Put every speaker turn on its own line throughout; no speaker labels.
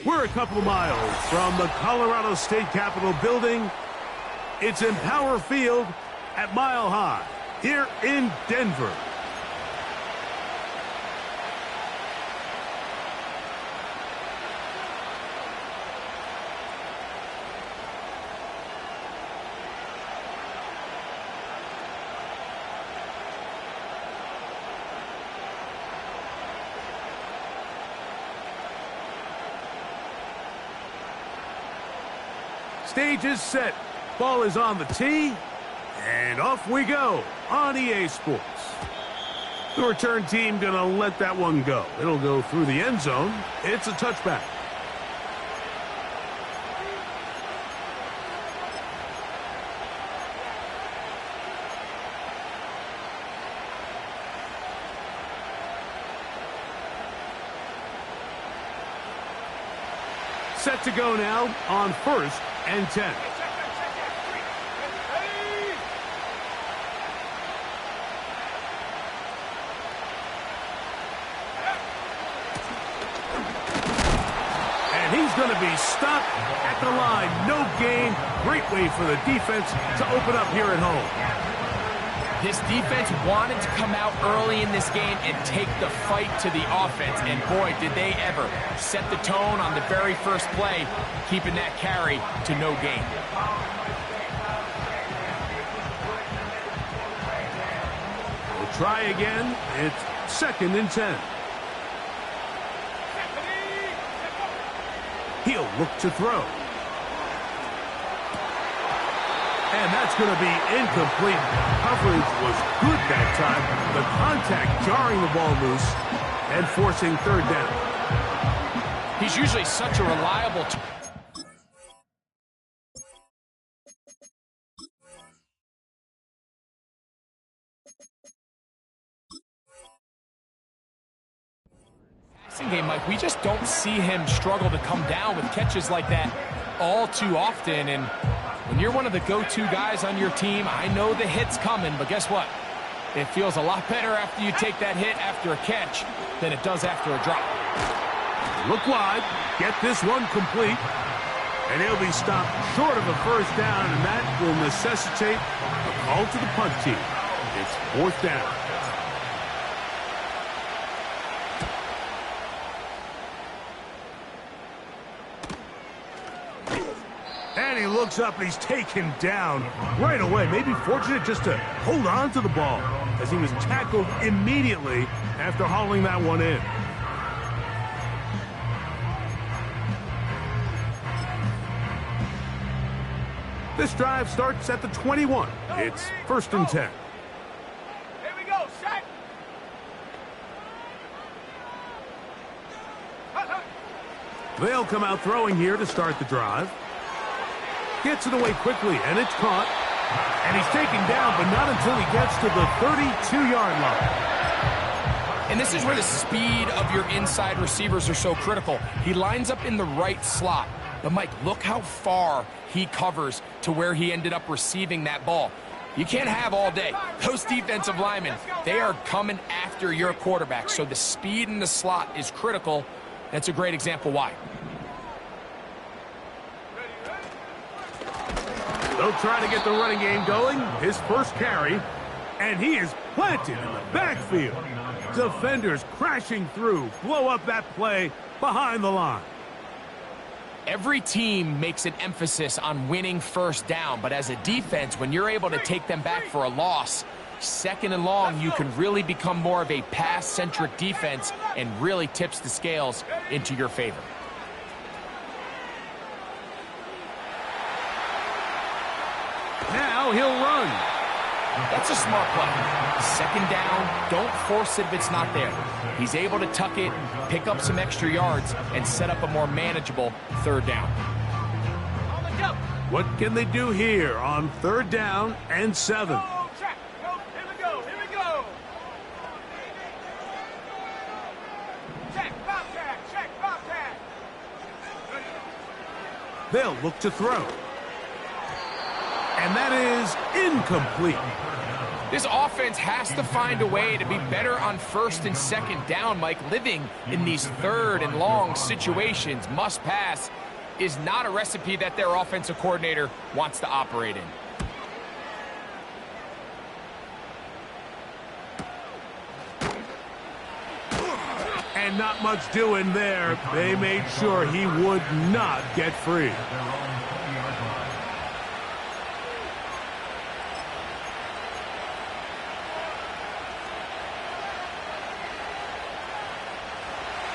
We're a couple of miles from the Colorado State Capitol building. It's Empower Field at Mile High here in Denver. Stage is set. Ball is on the tee. And off we go on EA Sports. The return team going to let that one go. It'll go through the end zone. It's a touchback. Set to go now on 1st and 10. And he's going to be stopped at the line. No gain. Great way for the defense to open up here at home.
This defense wanted to come out early in this game and take the fight to the offense. And boy, did they ever set the tone on the very first play, keeping that carry to no gain.
We'll try again. It's 2nd and 10. He'll look to throw. And that's going to be incomplete. Coverage was good that time. The contact jarring the ball loose and forcing 3rd down.
He's usually such a reliable passing game, Mike. We just don't see him struggle to come down with catches like that all too often. And when you're one of the go-to guys on your team, I know the hit's coming, but guess what? It feels a lot better after you take that hit after a catch than it does after a drop.
Look wide, get this one complete, and he'll be stopped short of a 1st down, and that will necessitate a call to the punt team. It's 4th down. And he looks up and he's taken down right away. Maybe fortunate just to hold on to the ball as he was tackled immediately after hauling that one in. This drive starts at the 21. It's 1st and 10.
Here we go, set.
They'll come out throwing here to start the drive. Gets it away quickly, and it's caught. And he's taken down, but not until he gets to the 32-yard line.
And this is where the speed of your inside receivers are so critical. He lines up in the right slot. But, Mike, look how far he covers to where he ended up receiving that ball. You can't have all day. Those defensive linemen, they are coming after your quarterback. So the speed in the slot is critical. That's a great example why.
They'll try to get the running game going. His first carry, and he is planted in the backfield. Defenders crashing through, blow up that play behind the line.
Every team makes an emphasis on winning 1st down, but as a defense, when you're able to take them back for a loss, 2nd and long, you can really become more of a pass-centric defense and really tips the scales into your favor.
Now he'll run.
That's a smart play. 2nd down, don't force it if it's not there. He's able to tuck it, pick up some extra yards, and set up a more manageable 3rd down.
What can they do here on 3rd down and 7?
Check. Here we go. Here we go. Check. Bobcat. Check. Bobcat.
They'll look to throw. And that is incomplete.
This offense has to find a way to be better on first and second down, Mike. Living in these third and long situations, must pass, is not a recipe that their offensive coordinator wants to operate in.
And not much doing there. They made sure he would not get free.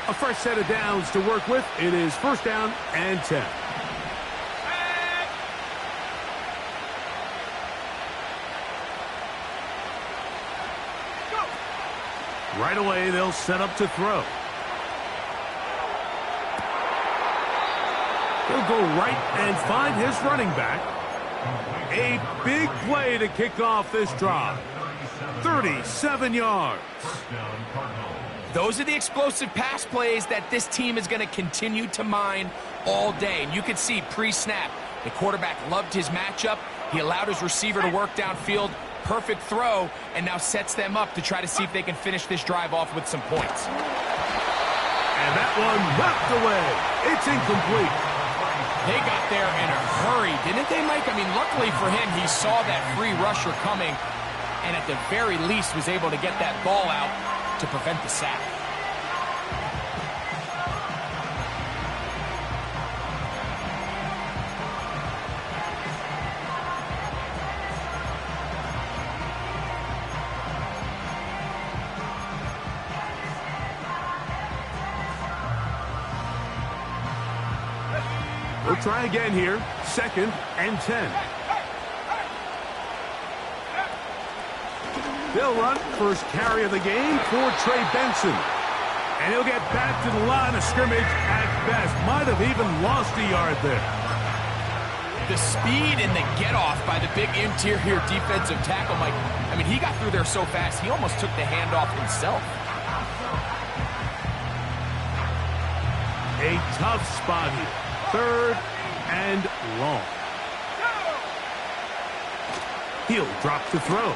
A fresh set of downs to work with. It is first down and 10. Right away, they'll set up to throw. He'll go right and find his running back. A big play to kick off this drive. 37 yards.
Those are the explosive pass plays that this team is going to continue to mine all day. And you can see pre-snap, the quarterback loved his matchup. He allowed his receiver to work downfield. Perfect throw, and now sets them up to try to see if they can finish this drive off with some points.
And that one knocked away. It's incomplete.
They got there in a hurry, didn't they, Mike? I mean, luckily for him, he saw that free rusher coming, and at the very least was able to get that ball out to prevent the sack.
We'll try again here. Second and 10. They'll run first carry of the game for Trey Benson. And he'll get back to the line of scrimmage at best. Might have even lost a yard there.
The speed and the get-off by the big interior defensive tackle, Mike. I mean, he got through there so fast, he almost took the handoff himself.
A tough spot here. Third and long. He'll drop to throw.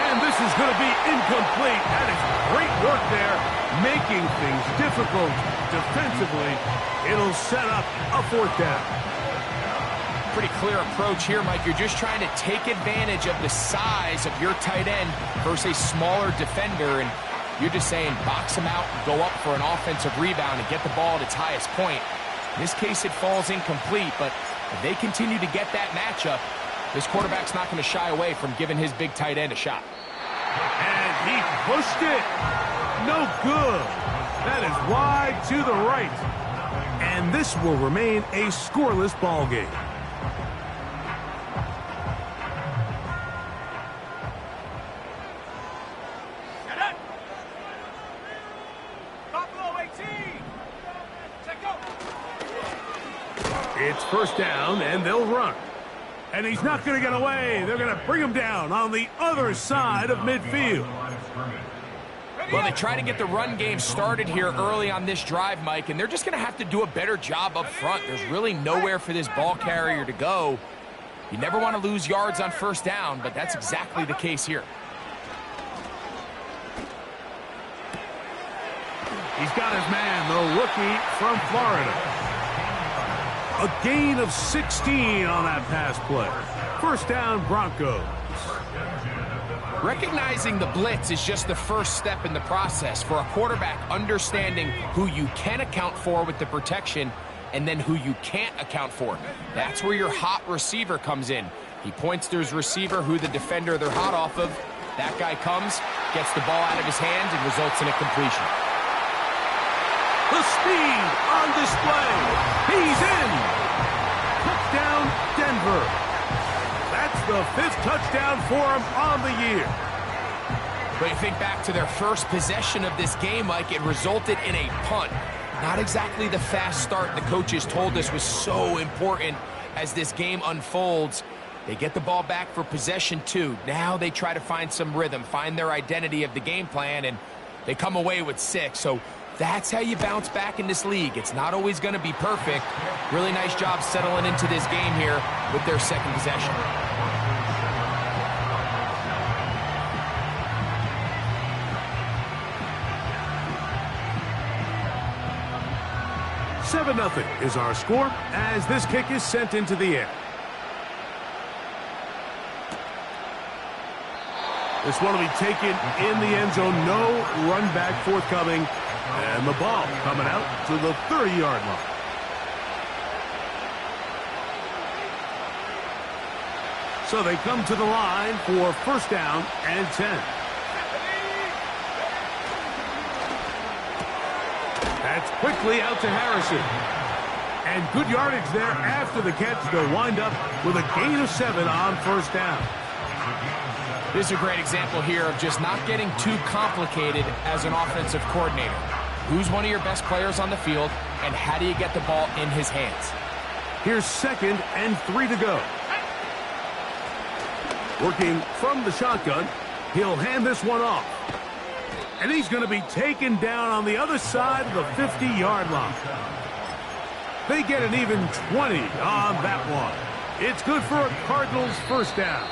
And this is going to be incomplete. That is great work there, making things difficult defensively. It'll set up a fourth down.
Pretty clear approach here, Mike. You're just trying to take advantage of the size of your tight end versus a smaller defender, and you're just saying box him out and go up for an offensive rebound and get the ball at its highest point. In this case, it falls incomplete, but if they continue to get that matchup, this quarterback's not going to shy away from giving his big tight end a shot.
And he pushed it. No good. That is wide to the right. And this will remain a scoreless ball game. It's first down, and they'll run. And he's not going to get away. They're going to bring him down on the other side of midfield.
Well, they try to get the run game started here early on this drive, Mike, and they're just going to have to do a better job up front. There's really nowhere for this ball carrier to go. You never want to lose yards on first down, but that's exactly the case here.
He's got his man, the rookie from Florida. A gain of 16 on that pass play. First down, Broncos.
Recognizing the blitz is just the first step in the process for a quarterback, understanding who you can account for with the protection and then who you can't account for. That's where your hot receiver comes in. He points to his receiver, who the defender they're hot off of. That guy comes, gets the ball out of his hands, and results in a completion.
The speed on display. He's in. Touchdown, Denver. That's the 5th touchdown for him on the year.
But you think back to their first possession of this game, Mike, it resulted in a punt. Not exactly the fast start the coaches told us was so important as this game unfolds. They get the ball back for possession 2. Now they try to find some rhythm, find their identity of the game plan, and they come away with 6. So that's how you bounce back in this league. It's not always going to be perfect. Really nice job settling into this game here with their second possession.
7-0 is our score as this kick is sent into the air. This one will be taken in the end zone. No run back forthcoming. And the ball coming out to the 30-yard line. So they come to the line for first down and 10. That's quickly out to Harrison. And good yardage there after the catch. They'll wind up with a gain of 7 on first down.
This is a great example here of just not getting too complicated as an offensive coordinator. Who's one of your best players on the field, and how do you get the ball in his hands?
Here's 2nd and 3 to go. Working from the shotgun, he'll hand this one off. And he's going to be taken down on the other side of the 50-yard line. They get an even 20 on that one. It's good for a Cardinals first down.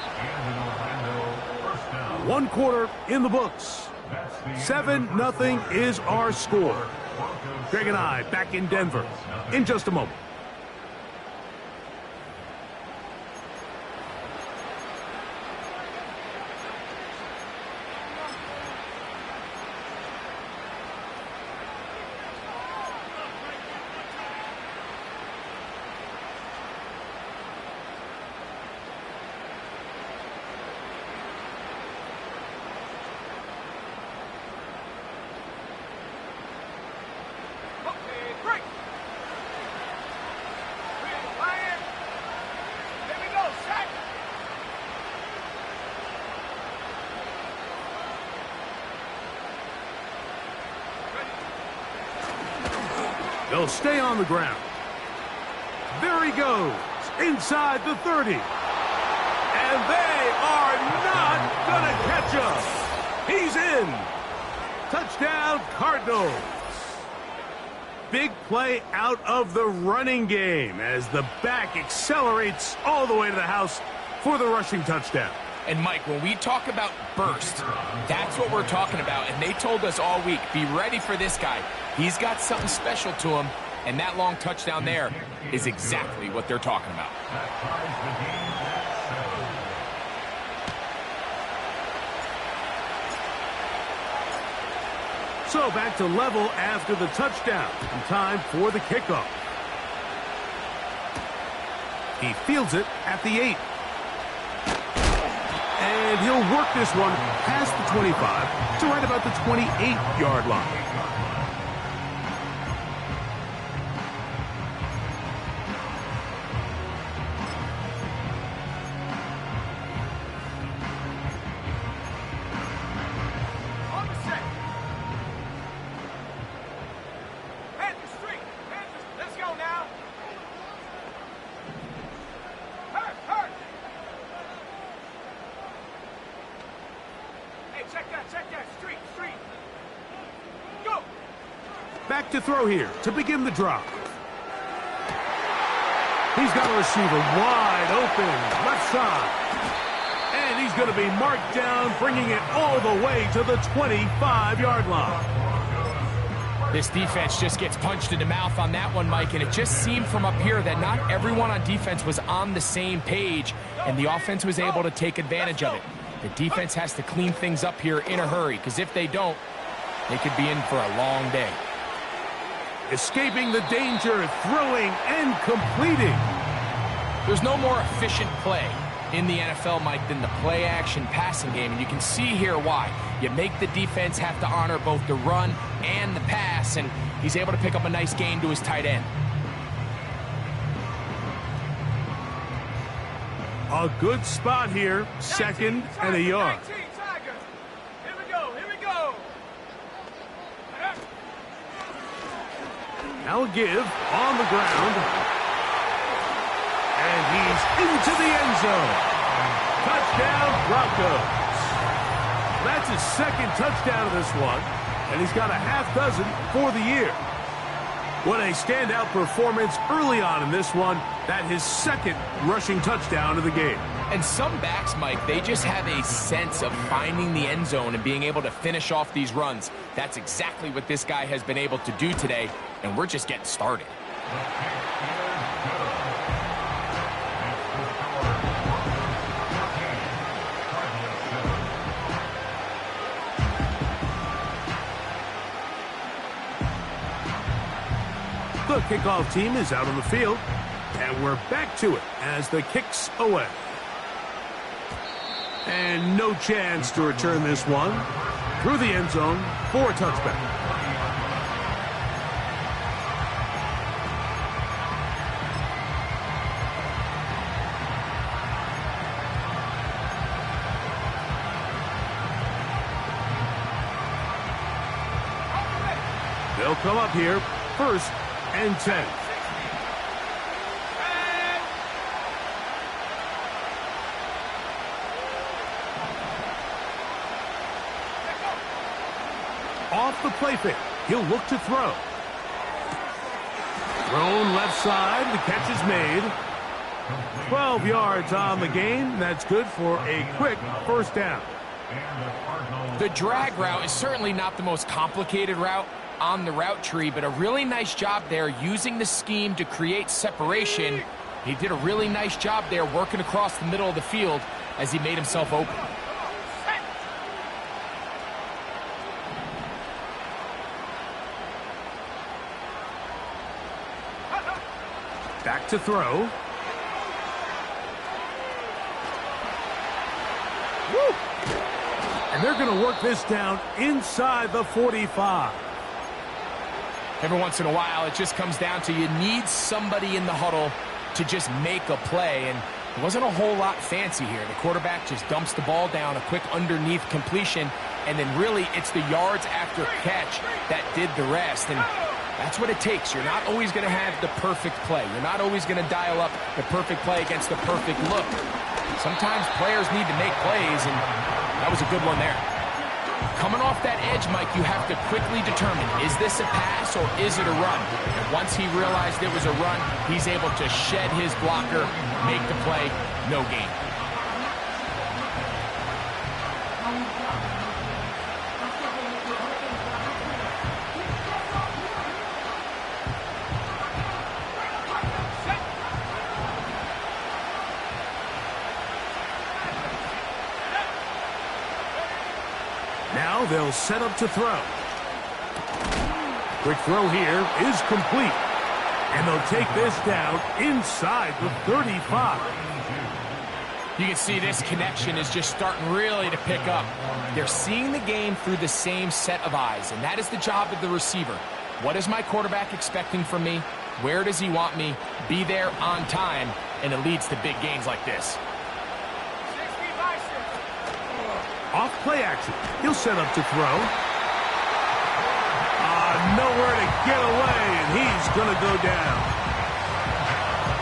1 quarter in the books. 7-0 is our score. Greg and I back in Denver in just a moment. They'll stay on the ground. There he goes, inside the 30. And they are not going to catch him. He's in. Touchdown, Cardinals. Big play out of the running game as the back accelerates all the way to the house for the rushing touchdown.
And, Mike, when we talk about burst, that's what we're talking about. And they told us all week, be ready for this guy. He's got something special to him, and that long touchdown there is exactly what they're talking about.
So back to level after the touchdown. And time for the kickoff. He fields it at the 8. And he'll work this one past the 25 to right about the 28-yard line. Back to throw here to begin the drive. He's got a receiver wide open, left side. And he's going to be marked down, bringing it all the way to the 25-yard line.
This defense just gets punched in the mouth on that one, Mike, and it just seemed from up here that not everyone on defense was on the same page, and the offense was able to take advantage of it. The defense has to clean things up here in a hurry, because if they don't, they could be in for a long day.
Escaping the danger, throwing and completing.
There's no more efficient play in the NFL, Mike, than the play-action passing game, and you can see here why. You make the defense have to honor both the run and the pass, and he's able to pick up a nice gain to his tight end.
A good spot here, 2nd and a yard. Now a give on the ground. And he's into the end zone. Touchdown, Broncos. That's his 2nd touchdown of this one. And he's got a half dozen for the year. What a standout performance early on in this one. That his 2nd rushing touchdown of the game.
And some backs, Mike, they just have a sense of finding the end zone and being able to finish off these runs. That's exactly what this guy has been able to do today, and we're just getting started.
The kickoff team is out on the field, and we're back to it as the kick's away. And no chance to return this one through the end zone for a touchback. They'll come up here, 1st and 10. Off the play fake, he'll look to throw. Thrown left side, the catch is made. 12 yards on the gain. That's good for a quick 1st down.
The drag route is certainly not the most complicated route on the route tree, but a really nice job there using the scheme to create separation. He did a really nice job there working across the middle of the field as he made himself open.
Back to throw. Woo! And they're going to work this down inside the 45.
Every once in a while, it just comes down to you need somebody in the huddle to just make a play, and it wasn't a whole lot fancy here. The quarterback just dumps the ball down, a quick underneath completion, and then really it's the yards after catch that did the rest, and that's what it takes. You're not always going to have the perfect play. You're not always going to dial up the perfect play against the perfect look. Sometimes players need to make plays, and that was a good one there. Coming off that edge, Mike, you have to quickly determine, is this a pass or is it a run? And once he realized it was a run, he's able to shed his blocker, make the play, no gain.
Now they'll set up to throw. Quick throw here is complete. And they'll take this down inside the 35.
You can see this connection is just starting really to pick up. They're seeing the game through the same set of eyes, and that is the job of the receiver. What is my quarterback expecting from me? Where does he want me? Be there on time, and it leads to big gains like this.
Off play action. He'll set up to throw. Nowhere to get away, and he's going to go down.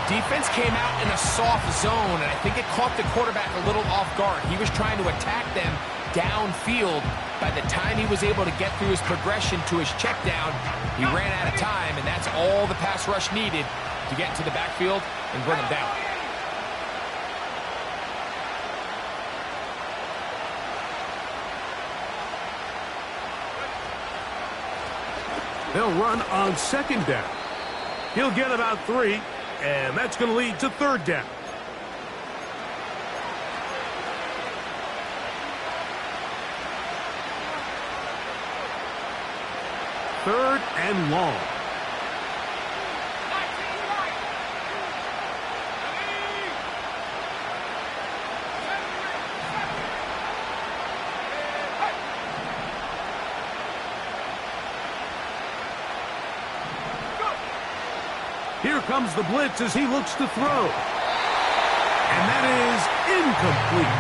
Defense came out in a soft zone, and I think it caught the quarterback a little off guard. He was trying to attack them downfield. By the time he was able to get through his progression to his check down, he ran out of time, and that's all the pass rush needed to get into the backfield and bring him down.
They'll run on 2nd down. He'll get about 3, and that's going to lead to 3rd down. Third and long. Here comes the blitz as he looks to throw. And that is incomplete.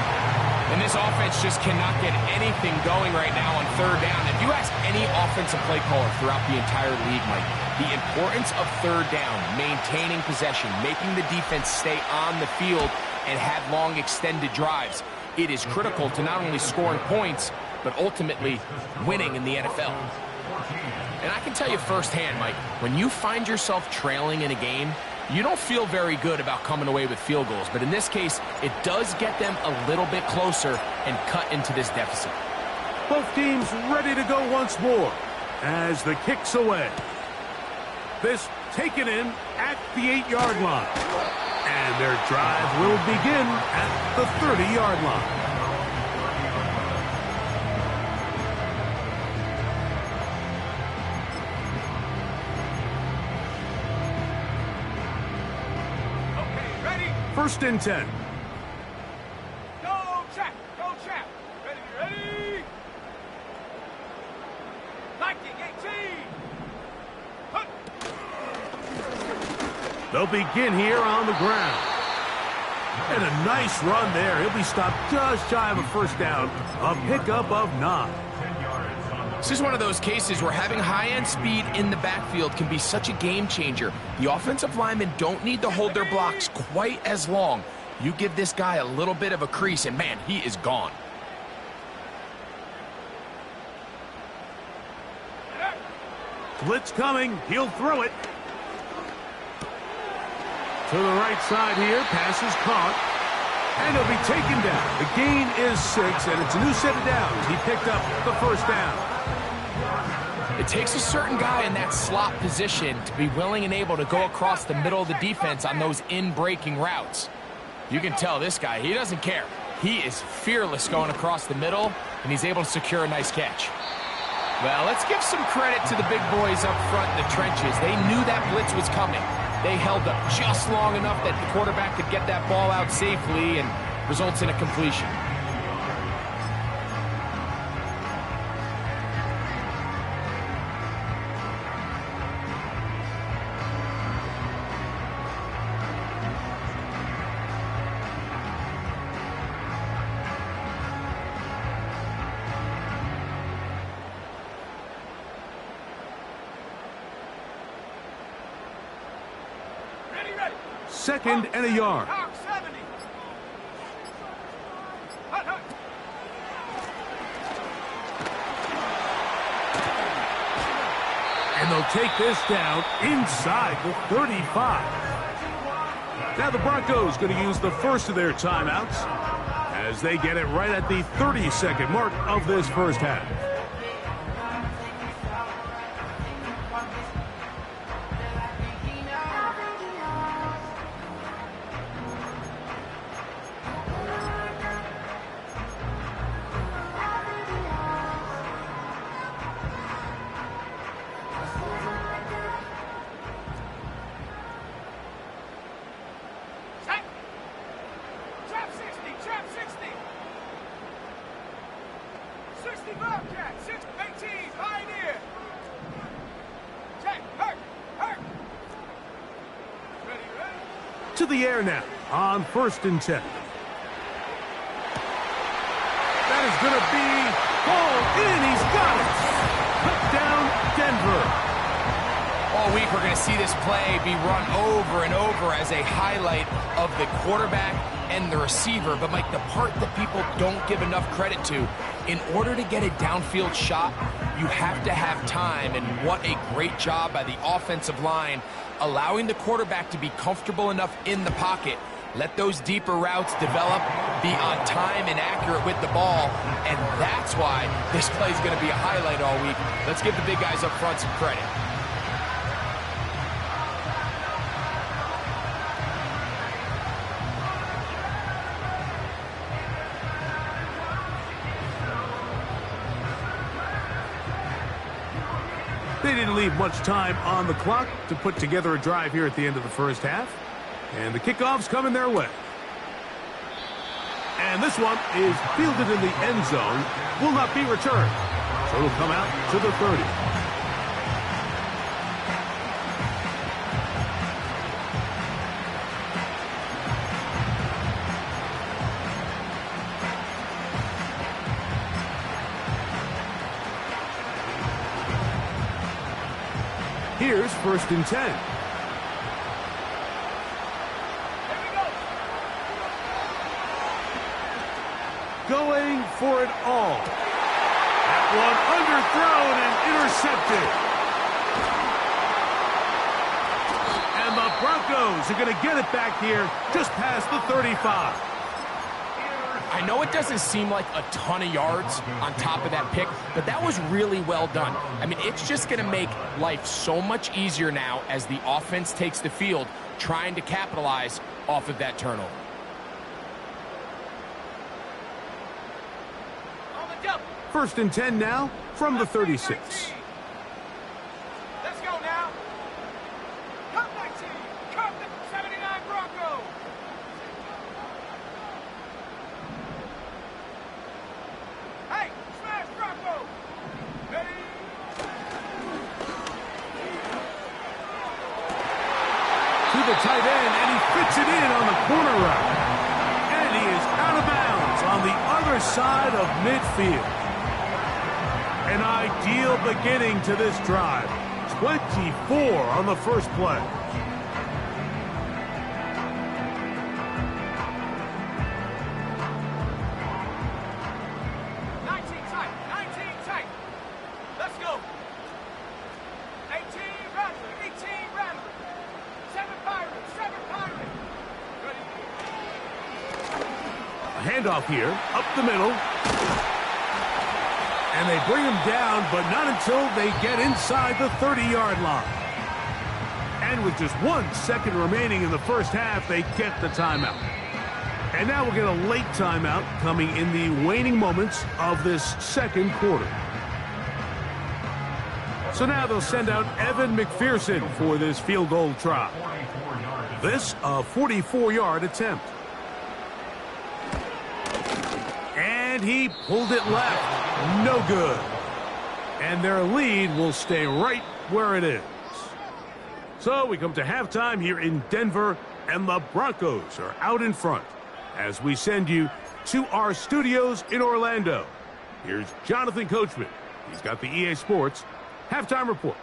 And this offense just cannot get anything going right now on 3rd down. If you ask any offensive play caller throughout the entire league, Mike, the importance of 3rd down, maintaining possession, making the defense stay on the field and have long extended drives, it is critical to not only scoring points, but ultimately winning in the NFL. And I can tell you firsthand, Mike, when you find yourself trailing in a game, you don't feel very good about coming away with field goals. But in this case, it does get them a little bit closer and cut into this deficit.
Both teams ready to go once more as the kick's away. This taken in at the 8-yard line. And their drive will begin at the 30-yard line.
Okay, ready?
1st and 10.
Go, check. Go, check. Ready? Liking 18. Hunt.
They'll begin here on the ground. And a nice run there. He'll be stopped just shy of a first down. A pickup of 9.
This is one of those cases where having high-end speed in the backfield can be such a game changer. The offensive linemen don't need to hold their blocks quite as long. You give this guy a little bit of a crease, and man, he is gone.
Blitz coming. He'll throw it. To the right side here. Pass is caught. And he'll be taken down. The gain is 6, and it's a new set of downs. He picked up the first down.
It takes a certain guy in that slot position to be willing and able to go across the middle of the defense on those in-breaking routes. You can tell this guy, he doesn't care. He is fearless going across the middle, and he's able to secure a nice catch. Well, let's give some credit to the big boys up front in the trenches. They knew that blitz was coming. They held up just long enough that the quarterback could get that ball out safely and results in a completion.
Ready.
2nd and a yard.
Hawk 70. Hunt.
And they'll take this down inside the 35. Now the Broncos going to use the first of their timeouts as they get it right at the 30-second mark of this first half.
Check. Trap 60. 60 Bobcat. 6-18. Pioneer. Check. Hurt. Ready.
To the air now on 1st and 10. That is going to be hauled in. He's got it. Touchdown, Denver.
All week we're going to see this play be run over and over as a highlight of the quarterback and the receiver. But, Mike, the part that people don't give enough credit to, in order to get a downfield shot, you have to have time. And what a great job by the offensive line, allowing the quarterback to be comfortable enough in the pocket. Let those deeper routes develop, be on time and accurate with the ball, and that's why this play is going to be a highlight all week. Let's give the big guys up front some credit.
They didn't leave much time on the clock to put together a drive here at the end of the first half. And the kickoff's coming their way. And this one is fielded in the end zone. Will not be returned. So it'll come out to the 30. Here's 1st and 10.
Here we go.
Going for it all. That one underthrown and intercepted. And the Broncos are going to get it back here just past the 35.
I know it doesn't seem like a ton of yards on top of that pick, but that was really well done. I mean, it's just going to make life so much easier now as the offense takes the field, trying to capitalize off of that turnover.
On the double.
1st and 10 now from the 36.
Let's go now. Cup 19. Cup 79 Bronco. Hey, smash Bronco. Ready?
To the tight end, and he fits it in on the corner route. And he is out of bounds on the other side of midfield. An ideal beginning to this drive. 24 on the first play.
Let's go. 18 Rattler, 18 Rattler. 7 Pirate, 7 Pirate. Ready?
A handoff here, up the middle. And they bring him down, but not until they get inside the 30-yard line. And with just 1 second remaining in the first half, they get the timeout. And now we'll get a late timeout coming in the waning moments of this second quarter. So now they'll send out Evan McPherson for this field goal try. This a 44-yard attempt. And he pulled it left. No good. And their lead will stay right where it is. So we come to halftime here in Denver, and the Broncos are out in front as we send you to our studios in Orlando. Here's Jonathan Coachman. He's got the EA Sports Halftime Report.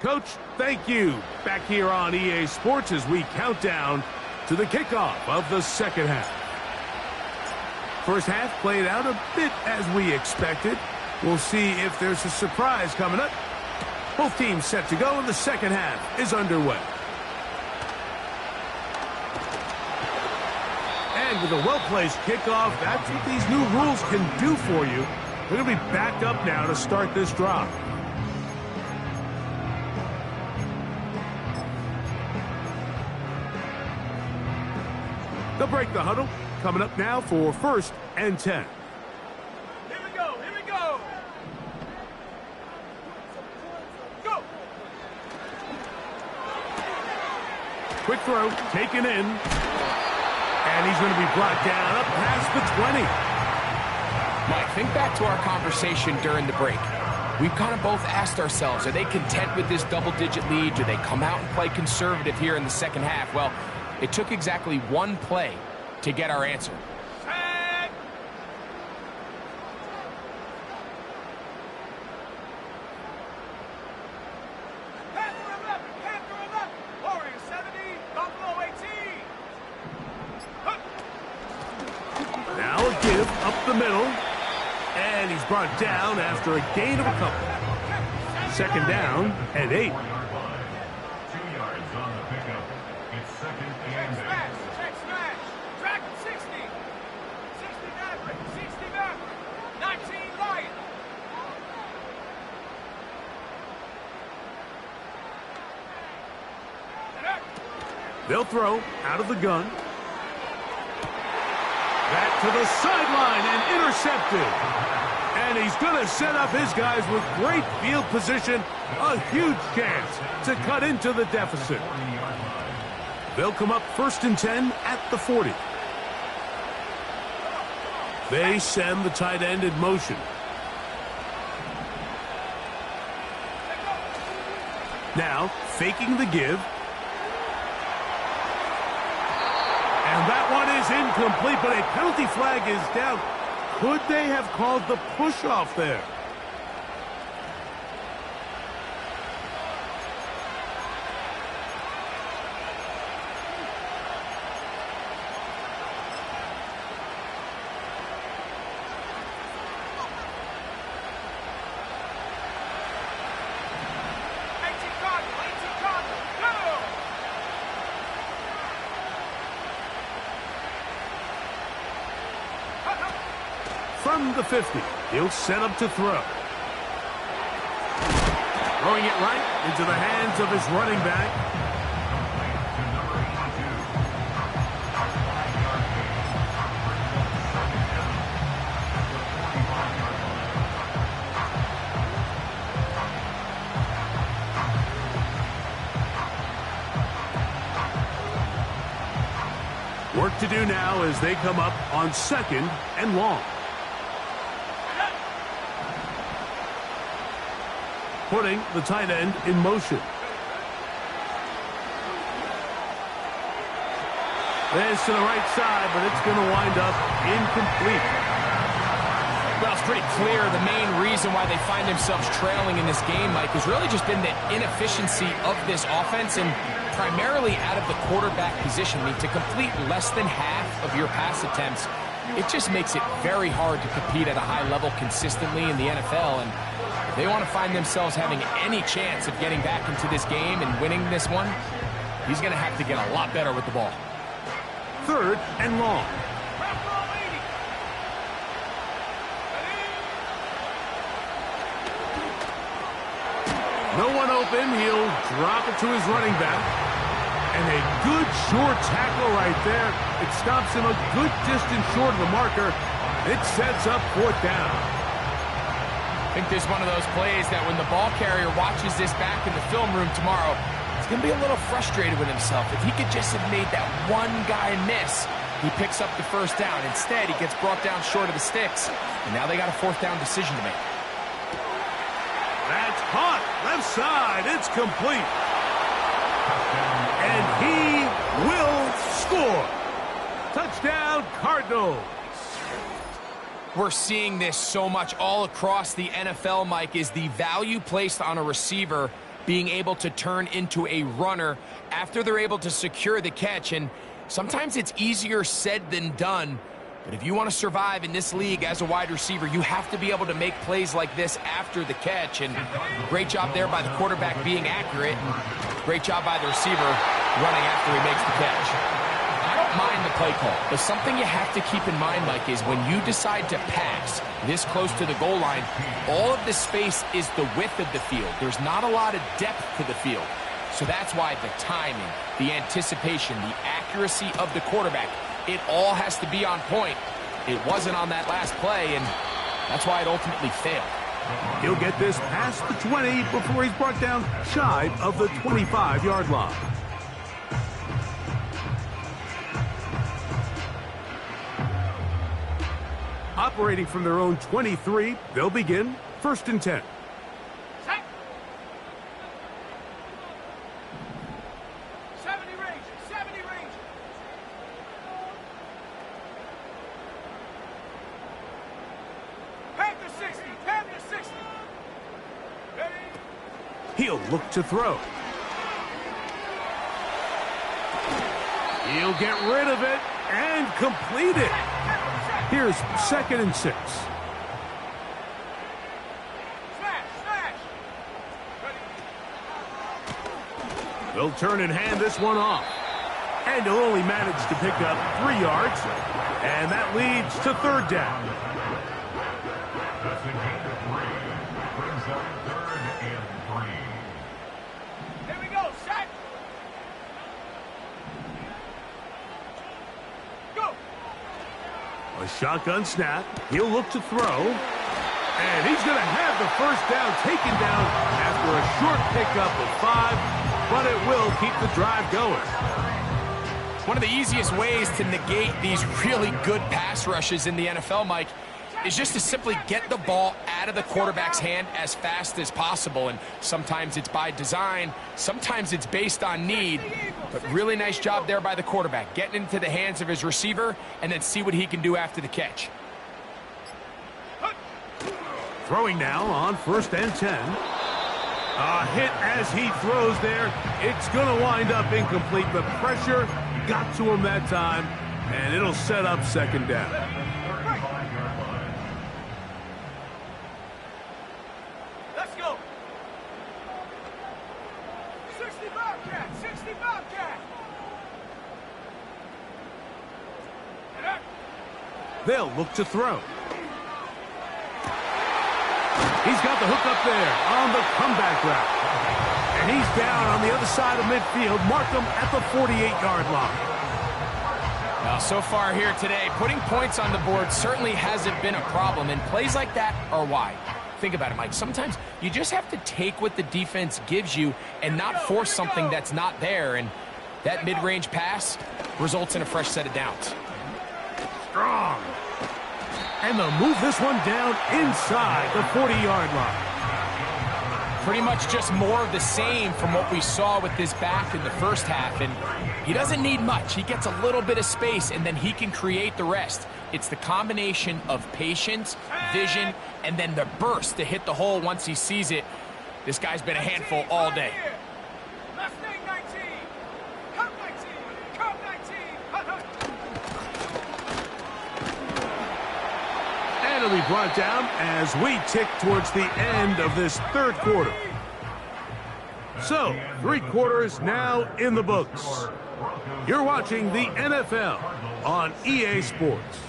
Coach, thank you. Back here on EA Sports as we count down to the kickoff of the second half. First half played out a bit as we expected. We'll see if there's a surprise coming up. Both teams set to go, and the second half is underway. And with a well-placed kickoff, that's what these new rules can do for you. They're going to be backed up now to start this drive. They'll break the huddle. Coming up now for 1st and 10.
Here we go, here we go. Go.
Quick throw, taken in. And he's going to be brought down up past the 20.
Mike, think back to our conversation during the break. We've kind of both asked ourselves, are they content with this double-digit lead? Do they come out and play conservative here in the second half? Well, it took exactly 1 play to get our answer.
Set. Panther 11, Panther 11. Warrior 70, Buffalo 18.
Now a give up the middle. And he's brought down after a gain of a couple. 2nd down and 8.
2 yards on the pickup. It's 2nd and 8.
Check smash. Dragon 60. 60 Maverick. 60 Maverick. 19 Lion.
They'll throw out of the gun. Back to the sideline and intercepted. And he's going to set up his guys with great field position. A huge chance to cut into the deficit. They'll come up 1st and 10 at the 40. They send the tight end in motion. Now, faking the give. And that one is incomplete, but a penalty flag is down. Could they have called the push-off there? from the 50. He'll set up to throw. Throwing it right into the hands of his running back. Work to do now as they come up on 2nd and long. Putting the tight end in motion. This to the right side, but it's going to wind up incomplete.
Well, it's pretty clear the main reason why they find themselves trailing in this game, Mike, has really just been the inefficiency of this offense and primarily out of the quarterback position. I mean, to complete less than half of your pass attempts, it just makes it very hard to compete at a high level consistently in the NFL. And if they want to find themselves having any chance of getting back into this game and winning this one, he's going to have to get a lot better with the ball.
3rd and long. No one open. He'll drop it to his running back. And a good short tackle right there. It stops him a good distance short of the marker. It sets up 4th down.
I think there's one of those plays that when the ball carrier watches this back in the film room tomorrow, he's going to be a little frustrated with himself. If he could just have made that one guy miss, he picks up the 1st down. Instead, he gets brought down short of the sticks. And now they got a 4th down decision to make.
That's caught. Left side. It's complete. And he will score. Touchdown, Cardinals.
We're seeing this so much all across the NFL, Mike, is the value placed on a receiver being able to turn into a runner after they're able to secure the catch. And sometimes it's easier said than done. But if you want to survive in this league as a wide receiver, you have to be able to make plays like this after the catch. And great job there by the quarterback being accurate. Great job by the receiver running after he makes the catch. I don't mind the play call, but something you have to keep in mind, Mike, is when you decide to pass this close to the goal line, all of the space is the width of the field. There's not a lot of depth to the field. So that's why the timing, the anticipation, the accuracy of the quarterback, it all has to be on point. It wasn't on that last play, and that's why it ultimately failed.
He'll get this past the 20 before he's brought down shy of the 25-yard line. Operating from their own 23, they'll begin 1st and 10. He'll look to throw. He'll get rid of it and complete it. Here's 2nd and 6. They'll turn and hand this one off. And he'll only manage to pick up 3 yards. And that leads to 3rd down.
That's a gain of 3. Brings up 3rd and 3.
Here we go, set. Go.
A shotgun snap. He'll look to throw. And he's going to have the 1st down taken down after a short pickup of 5. But it will keep the drive going.
One of the easiest ways to negate these really good pass rushes in the NFL, Mike, is just to simply get the ball out of the quarterback's hand as fast as possible. And sometimes it's by design, sometimes it's based on need. But really nice job there by the quarterback, getting into the hands of his receiver and then see what he can do after the catch.
Throwing now on 1st and 10. A hit as he throws there. It's going to wind up incomplete. The pressure got to him that time, and it'll set up 2nd down.
Let's go. 60 Bobcat, 60 Bobcat.
They'll look to throw. He's got the hook up there on the comeback route. And he's down on the other side of midfield. Mark him at the 48-yard line.
Now, so far here today, putting points on the board certainly hasn't been a problem, and plays like that are why. Think about it, Mike. Sometimes you just have to take what the defense gives you and not force something that's not there, and that mid-range pass results in a fresh set of downs.
Strong. And they'll move this one down inside the 40-yard line.
Pretty much just more of the same from what we saw with this back in the first half, and he doesn't need much. He gets a little bit of space, and then he can create the rest. It's the combination of patience, vision, and then the burst to hit the hole once he sees it. This guy's been a handful all day.
Mustang 19. Cup 19. Cup 19.
And it'll be brought down as we tick towards the end of this third quarter. So, 3 quarters now in the books. You're watching the NFL on EA Sports.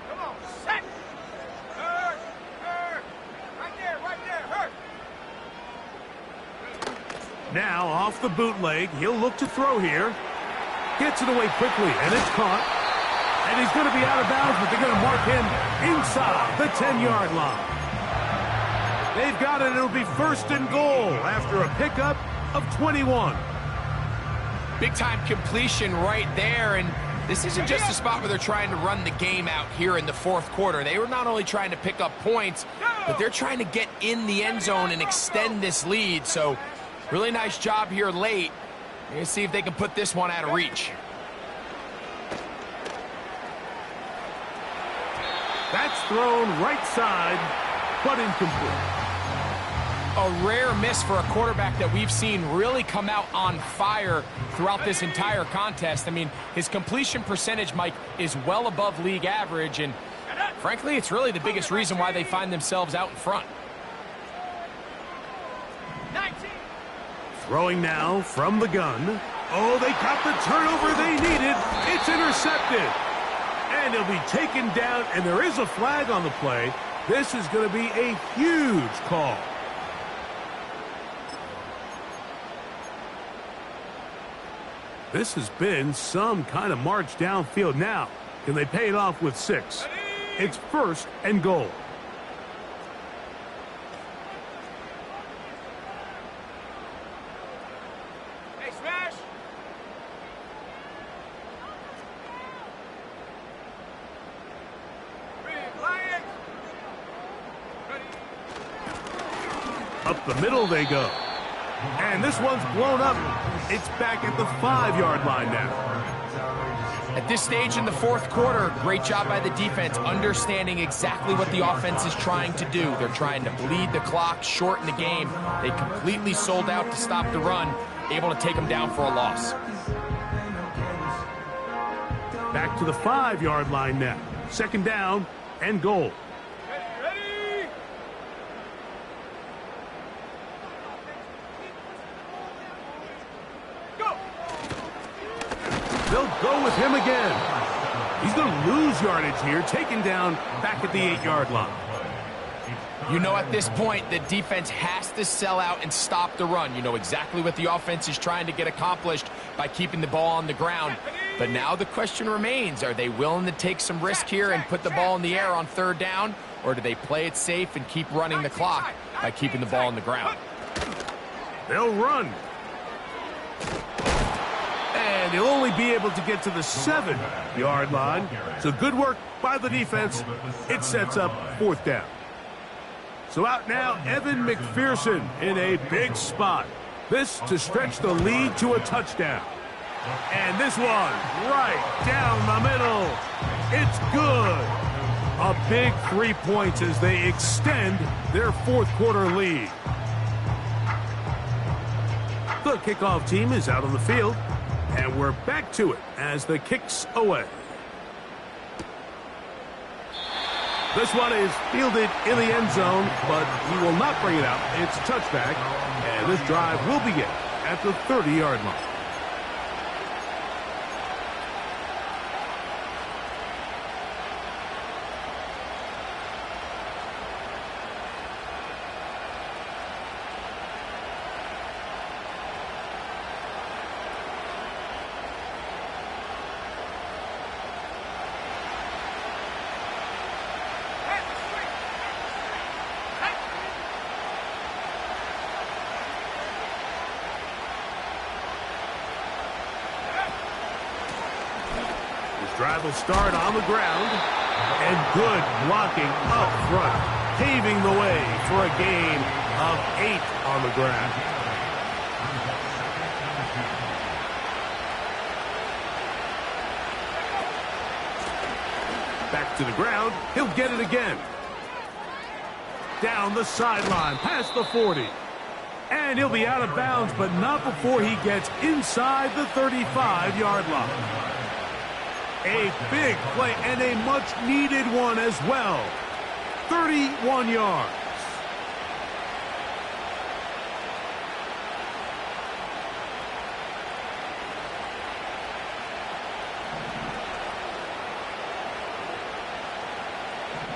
Come on. Set. Hurt. Right there. Hurt.
Now, off the bootleg, he'll look to throw here. Gets it away quickly, and it's caught. And he's going to be out of bounds, but they're going to mark him inside the 10-yard line. They've got it. It'll be 1st and goal after a pickup of 21.
Big-time completion right there, and this isn't just a spot where they're trying to run the game out here in the fourth quarter. They were not only trying to pick up points, but they're trying to get in the end zone and extend this lead. So, really nice job here late. Let's see if they can put this one out of reach.
That's thrown right side, but incomplete.
A rare miss for a quarterback that we've seen really come out on fire throughout this entire contest. I mean, his completion percentage, Mike, is well above league average, and frankly, it's really the biggest reason why they find themselves out in front.
19.
Throwing now from the gun. Oh, they got the turnover they needed. It's intercepted. And he'll be taken down, and there is a flag on the play. This is going to be a huge call. This has been some kind of march downfield. Now, can they pay it off with 6? It's 1st and goal.
Hey, smash. Big Lions. Ready.
Up the middle they go. And this one's blown up. It's back at the 5-yard line now.
At this stage in the fourth quarter, great job by the defense, understanding exactly what the offense is trying to do. They're trying to bleed the clock, shorten the game. They completely sold out to stop the run, able to take them down for a loss.
Back to the 5-yard line now. 2nd down and goal.
Ready. Go.
They'll go with him again. He's going to lose yardage here, taken down back at the 8-yard line.
You know, at this point, the defense has to sell out and stop the run. You know exactly what the offense is trying to get accomplished by keeping the ball on the ground. But now the question remains, are they willing to take some risk here and put the ball in the air on 3rd down? Or do they play it safe and keep running the clock by keeping the ball on the ground?
They'll run. And he'll only be able to get to the 7-yard line. So good work by the defense. It sets up 4th down. So out now, Evan McPherson in a big spot. This to stretch the lead to a touchdown. And this one right down the middle. It's good. A big 3 points as they extend their fourth quarter lead. The kickoff team is out on the field, and we're back to it as the kick's away. This one is fielded in the end zone, but he will not bring it out. It's a touchback, and this drive will begin at the 30-yard line. Drive will start on the ground, and good blocking up front, paving the way for a gain of 8 on the ground. Back to the ground, he'll get it again. Down the sideline, past the 40. And he'll be out of bounds, but not before he gets inside the 35-yard line. A big play and a much-needed one as well. 31 yards.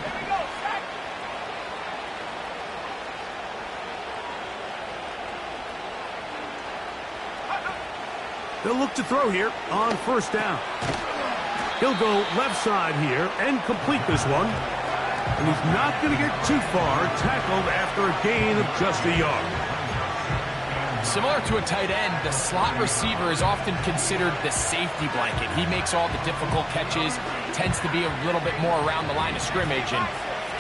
Here we go, sack.
They'll look to throw here on first down. He'll go left side here and complete this one. And he's not going to get too far, tackled after a gain of just a yard.
Similar to a tight end, the slot receiver is often considered the safety blanket. He makes all the difficult catches, tends to be a little bit more around the line of scrimmage, and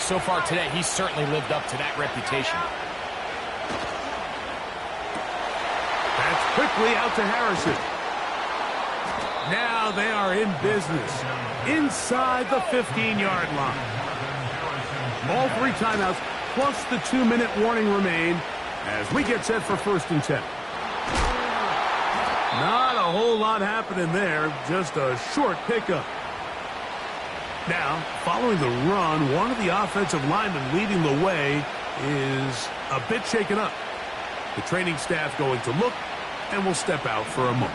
so far today, he's certainly lived up to that reputation.
That's quickly out to Harrison. Now they are in business inside the 15-yard line. All 3 timeouts plus the 2-minute warning remain as we get set for 1st and 10. Not a whole lot happening there, just a short pickup. Now, following the run, one of the offensive linemen leading the way is a bit shaken up. The training staff going to look and will step out for a moment.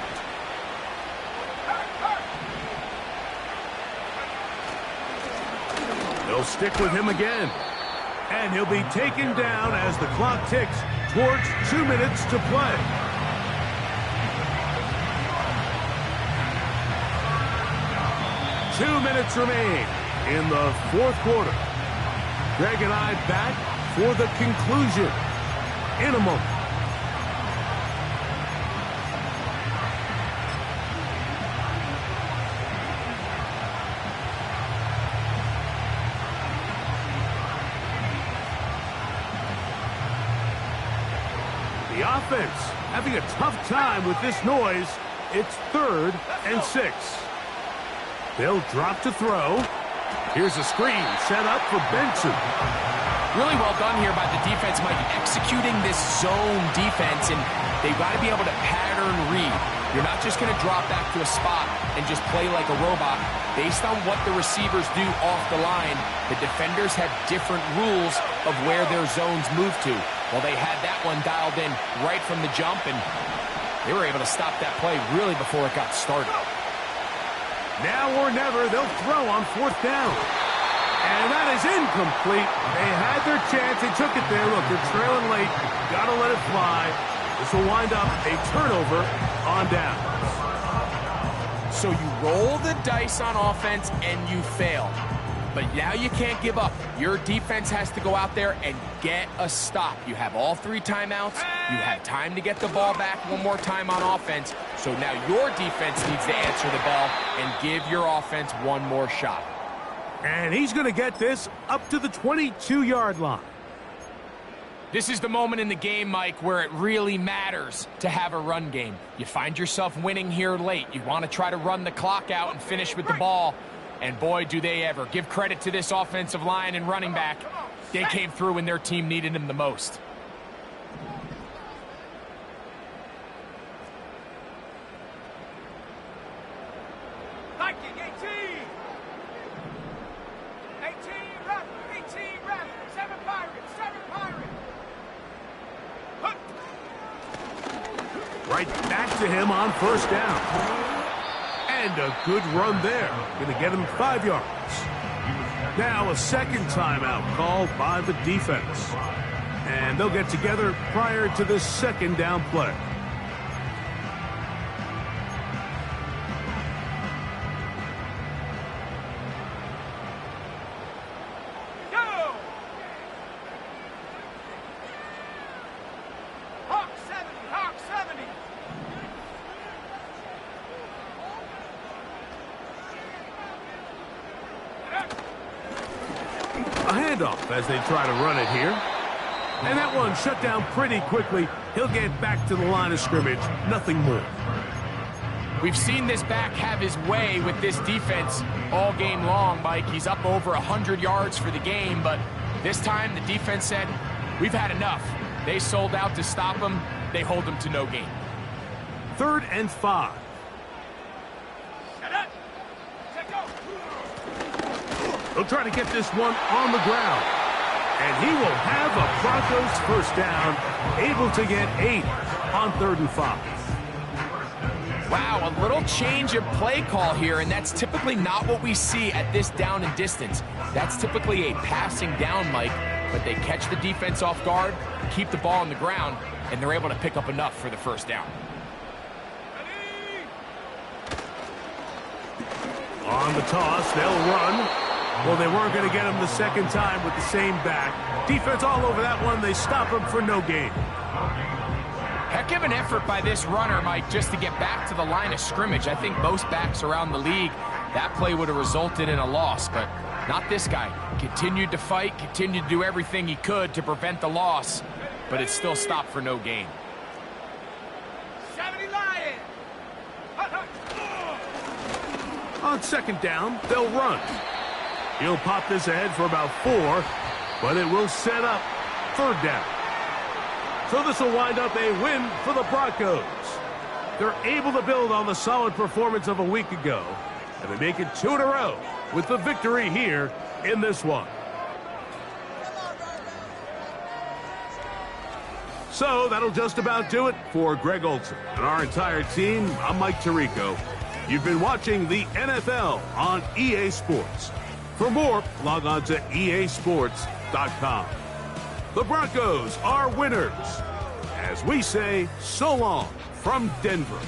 They'll stick with him again. And he'll be taken down as the clock ticks towards 2 minutes to play. Two minutes remain in the fourth quarter. Greg and I back for the conclusion in a moment. The offense having a tough time with this noise. It's 3rd and 6. They'll drop to throw. Here's a screen set up for Benson.
Really well done here by the defense, Mike, executing this zone defense, and they've got to be able to pattern read. You're not just going to drop back to a spot and just play like a robot. Based on what the receivers do off the line, the defenders have different rules of where their zones move to. Well, they had that one dialed in right from the jump, and they were able to stop that play really before it got started.
Now or never, they'll throw on 4th down. And that is incomplete. They had their chance. They took it there. Look, they're trailing late. Got to let it fly. This will wind up a turnover on downs.
So you roll the dice on offense and you fail. But now you can't give up. Your defense has to go out there and get a stop. You have all 3 timeouts. You have time to get the ball back one more time on offense. So now your defense needs to answer the bell and give your offense one more shot.
And he's going to get this up to the 22-yard line.
This is the moment in the game, Mike, where it really matters to have a run game. You find yourself winning here late. You want to try to run the clock out and finish with the ball. And boy, do they ever. Give credit to this offensive line and running back. They came through when their team needed them the most.
Viking, 18! 18 Raptor, 18 Raptor, 7 Pirates, 7 Pirates!
Right back to him on first down. And a good run there. Going to get him 5 yards. Now a second timeout called by the defense. And they'll get together prior to the second down play.
Go! Hawk 70, Hawk 70!
A handoff as they try to run it here. And that one shut down pretty quickly. He'll get back to the line of scrimmage. Nothing more.
We've seen this back have his way with this defense all game long, Mike. He's up over 100 yards for the game, but this time the defense said, we've had enough. They sold out to stop him. They hold him to no gain.
3rd and 5.
Shut up! Check go!
They'll try to get this one on the ground. And he will have a Broncos first down, able to get 8 on 3rd and 5.
Wow, a little change of play call here, and that's typically not what we see at this down and distance. That's typically a passing down, Mike, but they catch the defense off guard, keep the ball on the ground, and they're able to pick up enough for the first down.
On the toss, they'll run. Well, they weren't going to get him the second time with the same back. Defense all over that one. They stop him for no gain.
Heck of an effort by this runner, Mike, just to get back to the line of scrimmage. I think most backs around the league, that play would have resulted in a loss, but not this guy. Continued to fight, continued to do everything he could to prevent the loss, but it still stopped for no gain.
70 Lions!
On second down, they'll run. He'll pop this ahead for about 4, but it will set up 3rd down. So this will wind up a win for the Broncos. They're able to build on the solid performance of a week ago, and they make it 2 in a row with the victory here in this one. So that'll just about do it for Greg Olson and our entire team. I'm Mike Tirico. You've been watching the NFL on EA Sports. For more, log on to easports.com. The Broncos are winners. As we say, so long from Denver.